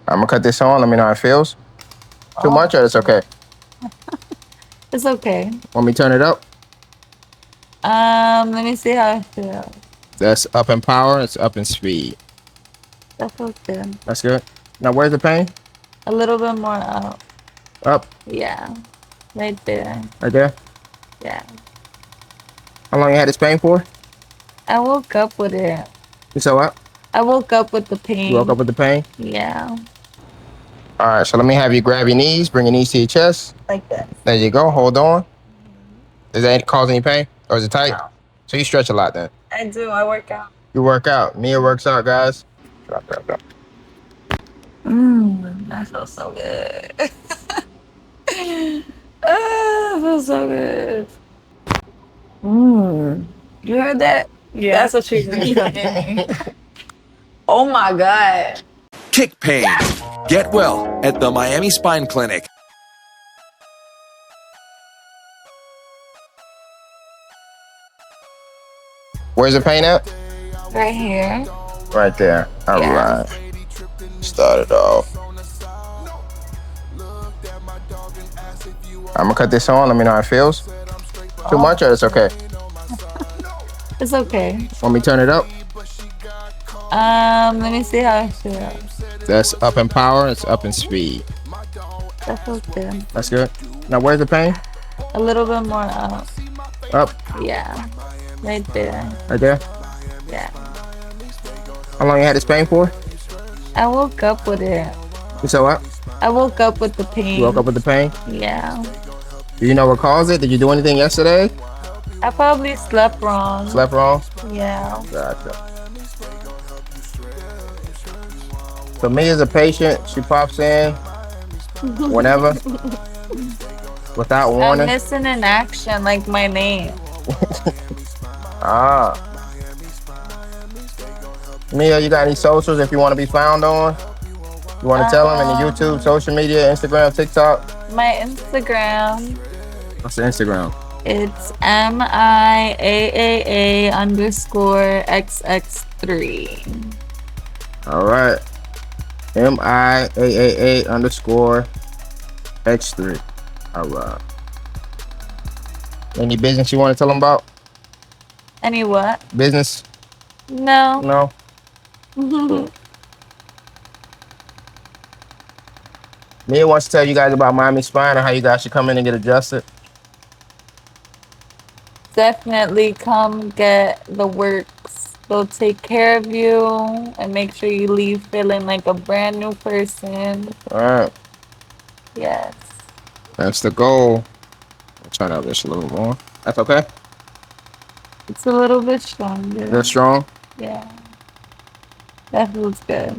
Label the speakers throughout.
Speaker 1: I'm gonna cut this on. Let me know how it feels. Too much or it's okay?
Speaker 2: It's okay.
Speaker 1: Want me to turn it up?
Speaker 2: Let me see how it feels.
Speaker 1: That's up in power. It's up in speed.
Speaker 2: That feels good.
Speaker 1: That's good. Now, where's the pain?
Speaker 2: A little bit more up.
Speaker 1: Up.
Speaker 2: Yeah. Right there.
Speaker 1: Right there?
Speaker 2: Yeah.
Speaker 1: How long you had this pain for?
Speaker 2: I woke up with it.
Speaker 1: You said what?
Speaker 2: I woke up with the pain.
Speaker 1: You woke up with the pain?
Speaker 2: Yeah.
Speaker 1: All right, so let me have you grab your knees. Bring your knees to your chest.
Speaker 2: Like this.
Speaker 1: There you go. Hold on. Does that cause any pain? Or is it tight?
Speaker 2: No.
Speaker 1: So you stretch a lot then?
Speaker 2: I do. I work out.
Speaker 1: You work out. Mia works out, guys. Drop.
Speaker 2: That feels so good. That feels so good. You heard that? Yeah. That's what she's doing. Oh my God.
Speaker 3: Kick pain. Get well at the Miami Spine Clinic.
Speaker 1: Where's the pain at?
Speaker 2: Right here.
Speaker 1: Right there. All right. Start it off. I'm gonna cut this on. Let me know how it feels. Too much or it's okay?
Speaker 2: It's okay.
Speaker 1: Want me to turn it up?
Speaker 2: Let me see how it feels.
Speaker 1: That's up in power. It's up in speed.
Speaker 2: That feels good.
Speaker 1: That's good. Now, where's the pain?
Speaker 2: A little bit more up.
Speaker 1: Up.
Speaker 2: Yeah. Right there.
Speaker 1: Right there?
Speaker 2: Yeah.
Speaker 1: How long you had this pain for?
Speaker 2: I woke up with it.
Speaker 1: You said what?
Speaker 2: I woke up with the pain.
Speaker 1: You woke up with the pain?
Speaker 2: Yeah.
Speaker 1: Do you know what caused it? Did you do anything yesterday?
Speaker 2: I probably slept wrong.
Speaker 1: Slept wrong?
Speaker 2: Yeah.
Speaker 1: Gotcha. So me as a patient, she pops in whenever, without
Speaker 2: I'm
Speaker 1: warning.
Speaker 2: missing an action, like my name.
Speaker 1: Ah. Mia, you got any socials if you want to be found on? You want to tell them any YouTube, social media, Instagram, TikTok?
Speaker 2: My Instagram.
Speaker 1: What's the Instagram?
Speaker 2: It's MIAAA_XX3.
Speaker 1: All right. MIAAA_X3. All right. Any business you want to tell them about?
Speaker 2: Any what?
Speaker 1: Business?
Speaker 2: No.
Speaker 1: No? Cool. Mia wants to tell you guys about Miami Spine and how you guys should come in and get adjusted.
Speaker 2: Definitely come get the works. They'll take care of you and make sure you leave feeling like a brand new person.
Speaker 1: All right.
Speaker 2: Yes.
Speaker 1: That's the goal. I'll turn up this a little more. That's okay?
Speaker 2: It's a little bit stronger.
Speaker 1: That's strong?
Speaker 2: Yeah. That feels good.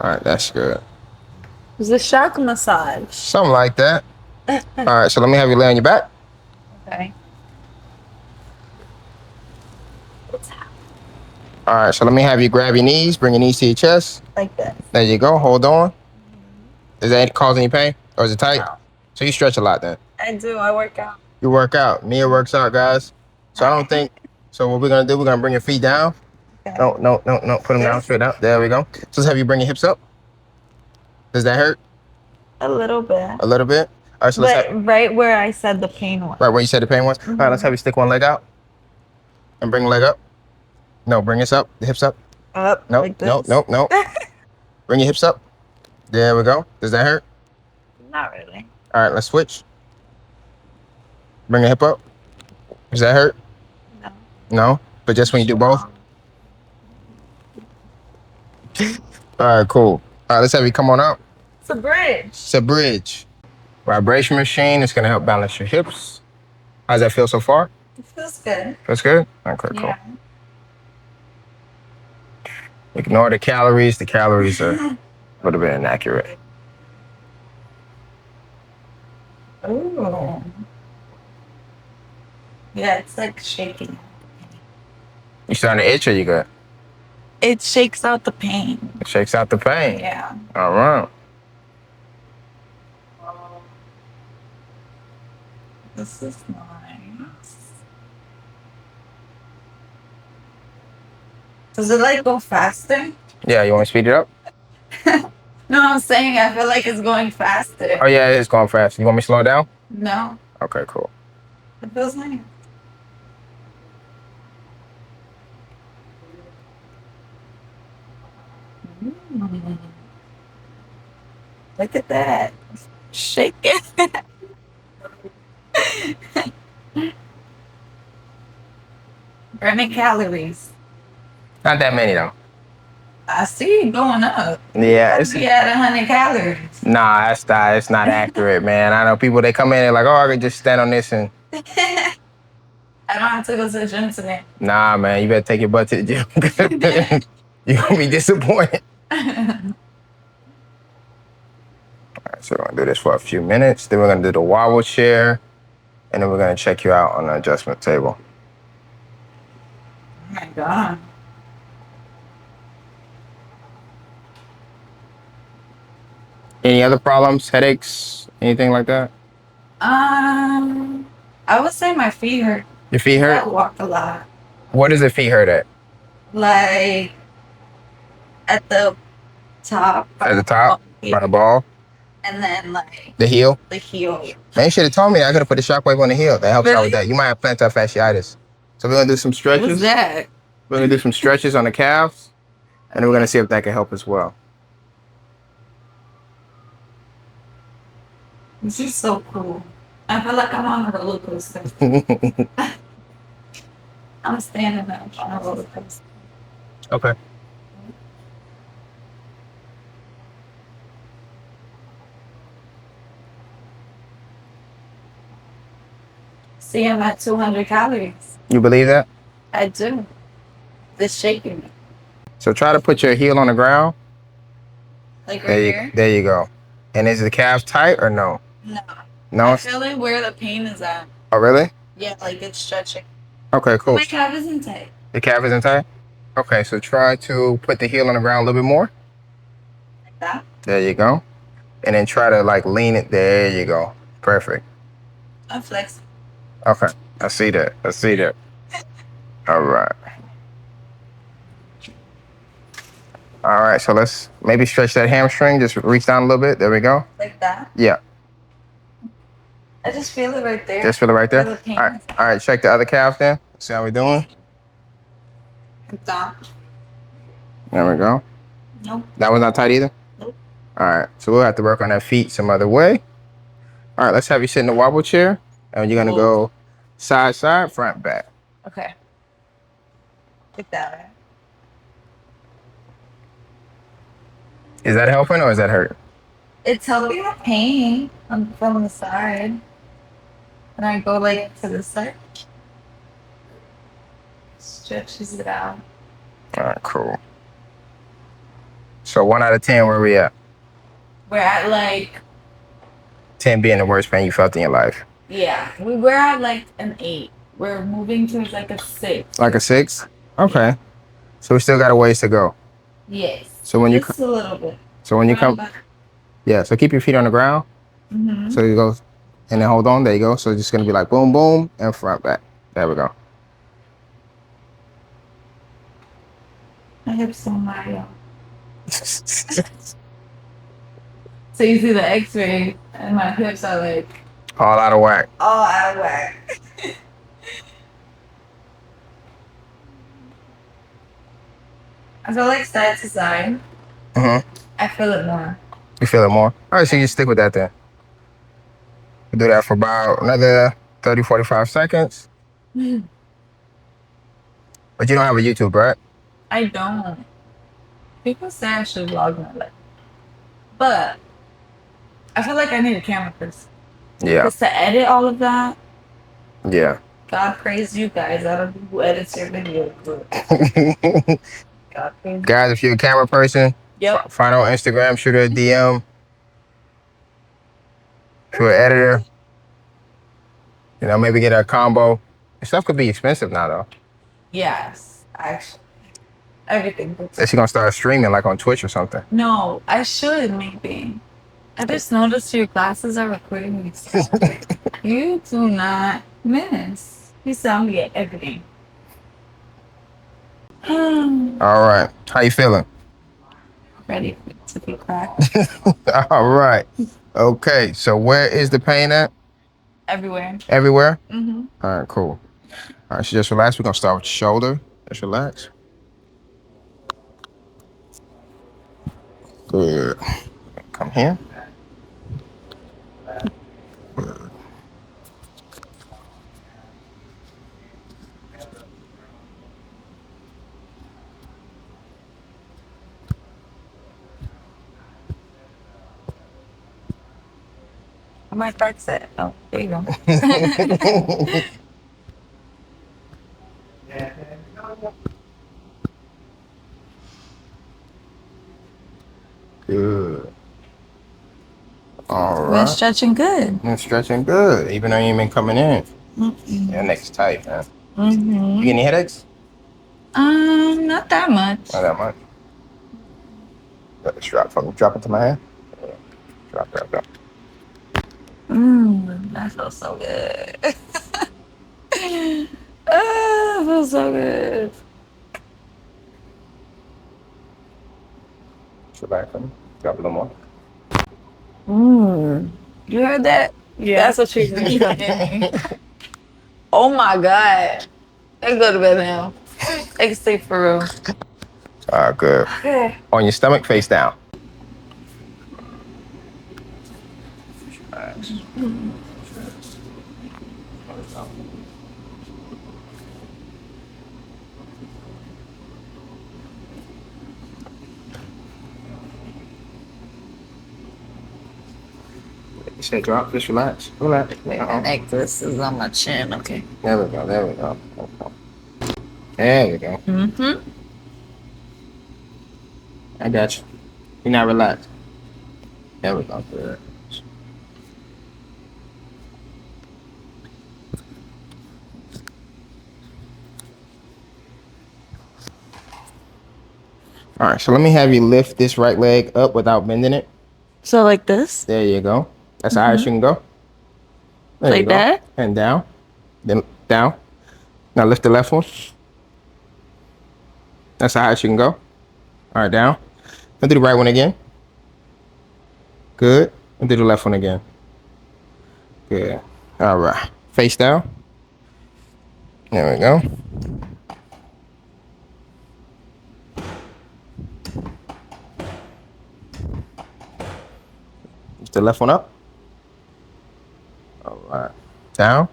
Speaker 1: All right, that's good.
Speaker 2: It's a shock massage.
Speaker 1: Something like that. All right, so let me have you lay on your back.
Speaker 2: Okay.
Speaker 1: All right, so let me have you grab your knees. Bring your knees to your chest.
Speaker 2: Like this.
Speaker 1: There you go. Hold on. Does that cause any pain? Or is it tight?
Speaker 2: No.
Speaker 1: So you stretch a lot then?
Speaker 2: I do. I work out.
Speaker 1: You work out. Mia works out, guys. So I don't think, so what we're going to do, we're going to bring your feet down.
Speaker 2: Okay.
Speaker 1: No. Put them down, straight out. There we go. So let's have you bring your hips up. Does that hurt?
Speaker 2: A little bit.
Speaker 1: A little bit? All right, so let's
Speaker 2: But right where I said the pain was.
Speaker 1: right where you said the pain was? All right, let's have you stick one leg out. And bring the leg up. No, bring this up. The hips up.
Speaker 2: Up.
Speaker 1: No,
Speaker 2: Like this.
Speaker 1: no. Bring your hips up. There we go. Does that hurt?
Speaker 2: Not really.
Speaker 1: All right, let's switch. Bring your hip up. Does that hurt?
Speaker 2: No.
Speaker 1: No? But just when you do both? All right, cool. All right, let's have you come on up.
Speaker 2: It's a bridge.
Speaker 1: It's a bridge. Vibration machine. It's going to help balance your hips. How's that feel so far?
Speaker 2: It feels good.
Speaker 1: Feels good? Okay, cool.
Speaker 2: Yeah.
Speaker 1: Ignore the calories. The calories are a little bit inaccurate.
Speaker 2: Ooh. Yeah, it's like shaking.
Speaker 1: You starting to itch or you good?
Speaker 2: It shakes out the pain.
Speaker 1: It shakes out the pain.
Speaker 2: Yeah.
Speaker 1: All right.
Speaker 2: This is nice. Does it like go faster?
Speaker 1: Yeah, you want me to speed it up?
Speaker 2: No, I'm saying I feel like it's going faster.
Speaker 1: Oh yeah, it's going fast. You want me to slow it down?
Speaker 2: No,
Speaker 1: Okay, cool.
Speaker 2: it feels nice. Mm. Look at that. Shake it. Burning calories.
Speaker 1: Not that many though.
Speaker 2: I see it going up.
Speaker 1: Yeah, it's
Speaker 2: You at 100 calories.
Speaker 1: nah, it's not accurate, man. I know people they come in and like, oh, I could just stand on this and
Speaker 2: I don't have to go to the gym today.
Speaker 1: nah, man, you better take your butt to the gym. You're gonna be disappointed. All right, so we're gonna do this for a few minutes. Then we're gonna do the wobble chair, and then we're gonna check you out on the adjustment table.
Speaker 2: Oh my God.
Speaker 1: Any other problems, headaches, anything like that?
Speaker 2: I would say my feet hurt.
Speaker 1: Your feet
Speaker 2: I
Speaker 1: hurt?
Speaker 2: walk a lot.
Speaker 1: What does the feet hurt at?
Speaker 2: Like at the top.
Speaker 1: At the top? By the ball?
Speaker 2: And then like
Speaker 1: The heel?
Speaker 2: the heel.
Speaker 1: Man, you should have told me. I could have put the Shockwave on the heel. That helps out
Speaker 2: Really?
Speaker 1: with that. You might have plantar fasciitis. So we're gonna do some stretches.
Speaker 2: What's that?
Speaker 1: We're gonna do some stretches on the calves, and then we're gonna see if that can help as well.
Speaker 2: This is so cool. I feel like I'm on a roller coaster. I'm standing up on a roller coaster.
Speaker 1: Okay.
Speaker 2: See, I'm at 200 calories.
Speaker 1: You believe that?
Speaker 2: I do. It's shaking me.
Speaker 1: So try to put your heel on the ground.
Speaker 2: Like right here?
Speaker 1: There you go. And is the calf tight or no?
Speaker 2: No.
Speaker 1: No.
Speaker 2: I feel like where the pain is at.
Speaker 1: Oh, really?
Speaker 2: Yeah, like it's stretching.
Speaker 1: Okay, cool.
Speaker 2: My calf isn't tight.
Speaker 1: The calf isn't tight? Okay, so try to put the heel on the ground a little bit more.
Speaker 2: Like that?
Speaker 1: There you go. And then try to like lean it. There you go. Perfect.
Speaker 2: I'm flexible.
Speaker 1: Okay, I see that. I see that. All right. All right, so let's maybe stretch that hamstring. Just reach down a little bit. There we go.
Speaker 2: Like that?
Speaker 1: Yeah.
Speaker 2: I just feel it right there.
Speaker 1: Just feel it right there?
Speaker 2: Where the pain
Speaker 1: All right,
Speaker 2: is.
Speaker 1: all right, check the other calf then. See how we doing?
Speaker 2: Like that?
Speaker 1: There we go.
Speaker 2: Nope.
Speaker 1: That was not tight either?
Speaker 2: Nope.
Speaker 1: All right, so we'll have to work on that feet some other way. All right, let's have you sit in the wobble chair. And you're gonna go side, side, front, back.
Speaker 2: Okay. Like that, right?
Speaker 1: Is that helping or is that hurting?
Speaker 2: It's helping the pain from the side. And I go like to the side. Stretches it out.
Speaker 1: All right, cool. So 1 out of 10, where we at?
Speaker 2: We're at like,
Speaker 1: 10 being the worst pain you felt in your life.
Speaker 2: yeah, we're at like an 8. We're moving towards like a 6.
Speaker 1: Like a 6? Okay. So we still got a ways to go.
Speaker 2: Yes.
Speaker 1: So when you
Speaker 2: Just a little bit.
Speaker 1: so when you come, yeah. So keep your feet on the ground.
Speaker 2: Mm-hmm.
Speaker 1: So you go, and then hold on. There you go. So it's just gonna be like boom, boom, and front, back. There we go.
Speaker 2: My hips don't lie, y'all. So you see the X-ray, and my hips are like
Speaker 1: All out of whack.
Speaker 2: all out of whack. I feel like side to side.
Speaker 1: Mm-hmm.
Speaker 2: I feel it more.
Speaker 1: You feel it more? All right, so you stick with that then. We'll do that for about another 30, 45 seconds. But you don't have a YouTube, right?
Speaker 2: I don't. People say I should vlog my life, but I feel like I need a camera first.
Speaker 1: Yeah.
Speaker 2: Because to edit all of that,
Speaker 1: Yeah.
Speaker 2: God praise you guys. I don't know who edits your video, but God praise you.
Speaker 1: Guys, if you're a camera person,
Speaker 2: Yep.
Speaker 1: find her on Instagram, shoot her a DM. To an editor. You know, maybe get her a combo. Stuff could be expensive now, though.
Speaker 2: Yes, actually. Everything.
Speaker 1: Is she gonna start streaming like on Twitch or something?
Speaker 2: No, I should maybe. I just noticed your glasses are recording me. You do not miss. You sound me at everything.
Speaker 1: All right. How you feeling?
Speaker 2: Ready to be cracked.
Speaker 1: All right. Okay. So where is the pain at?
Speaker 2: Everywhere.
Speaker 1: Everywhere?
Speaker 2: Mm-hmm.
Speaker 1: All right, cool. All right, so just relax. We're going to start with your shoulder. Just relax. Good. Come here. Good.
Speaker 2: I might fix it. Oh, there you go.
Speaker 1: Good. All
Speaker 2: Been
Speaker 1: right.
Speaker 2: stretching good.
Speaker 1: And stretching good, even though you ain't been coming in. Your neck's tight, man. You get any headaches?
Speaker 2: Not that much.
Speaker 1: Not that much. Got the strap from drop into my hand. Drop.
Speaker 2: That feels so good. That feels so good.
Speaker 1: Back from drop a little more.
Speaker 2: You heard that?
Speaker 4: Yeah.
Speaker 2: That's what she's doing. Oh my God. They go to bed now. They can sleep for real.
Speaker 1: All right, good.
Speaker 2: Okay.
Speaker 1: On your stomach, face down. You said drop, just relax. Relax.
Speaker 2: Wait, my necklace is on my chin. Okay.
Speaker 1: There we go. There we go.
Speaker 2: Mm-hmm.
Speaker 1: I got you. You're not relaxed. There we go. Good. All right, so let me have you lift this right leg up without bending it.
Speaker 2: So like this?
Speaker 1: There you go. That's the highest you can go. There
Speaker 2: Like
Speaker 1: you go.
Speaker 2: that?
Speaker 1: And down. Then down. Now lift the left one. That's the highest you can go. All right, down. Now do the right one again. Good. And do the left one again. Good. All right. Face down. There we go. Lift the left one up. All right. Down.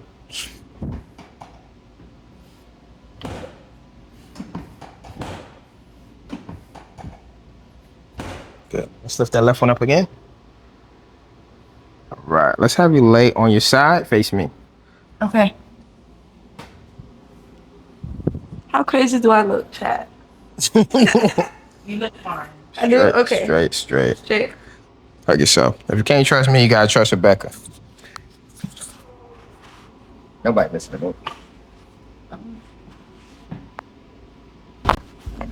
Speaker 1: Good. Let's lift that left one up again. All right. Let's have you lay on your side. Face me.
Speaker 2: Okay. How crazy do I look, Chad?
Speaker 4: You look fine.
Speaker 2: I do? Okay.
Speaker 1: Straight. Hug yourself. If you can't trust me, you gotta trust Rebecca. Nobody listen to me.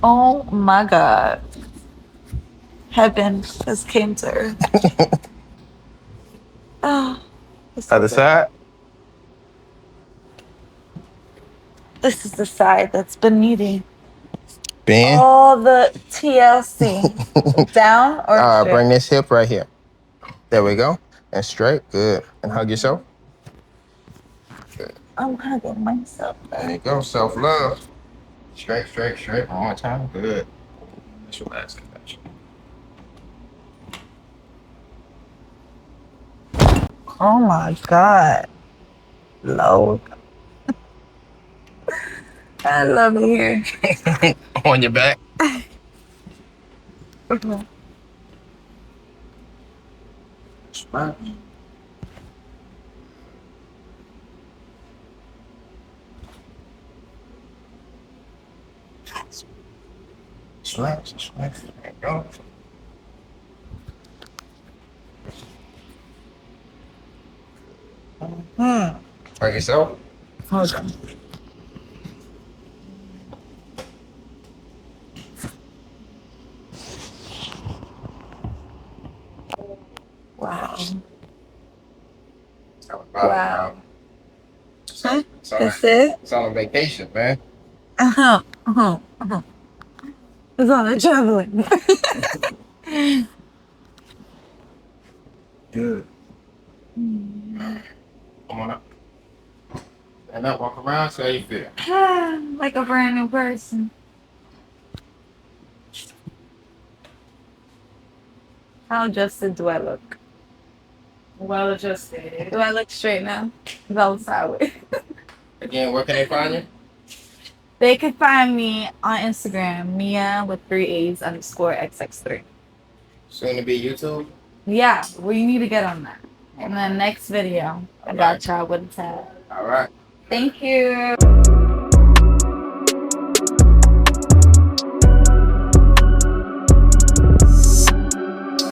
Speaker 2: Oh my God. Heaven just came to earth. Oh,
Speaker 1: Other side.
Speaker 2: this is the side that's been needing
Speaker 1: Bend.
Speaker 2: all the TLC. Down or straight?
Speaker 1: Bring this hip right here. There we go. And straight. Good. And hug yourself. Good.
Speaker 2: I'm hugging myself.
Speaker 1: There you go. Self-love. Straight. One more time. Good. Just relax. I got you.
Speaker 2: Oh my God. Lord. I love it here.
Speaker 1: On your back. Smile. Relax. There you go. Hug yourself.
Speaker 2: Hold on. Wow. Wow. Huh?
Speaker 1: It's
Speaker 2: That's it?
Speaker 1: it's on a vacation, man.
Speaker 2: Uh-huh. Uh-huh. Uh-huh. It's all the traveling.
Speaker 1: Good. Come on up. And up, walk around, see how you feel.
Speaker 2: Like a brand new person. How adjusted do I look?
Speaker 4: Well adjusted.
Speaker 2: Do I look straight now? Well, sideways.
Speaker 1: Again, where can they find you?
Speaker 2: They could find me on Instagram, Mia with 3 A's _XX3.
Speaker 1: Soon to be YouTube.
Speaker 2: Yeah, well, you need to get on that. In the next video, I got y'all with a tab.
Speaker 1: All right.
Speaker 2: Thank you.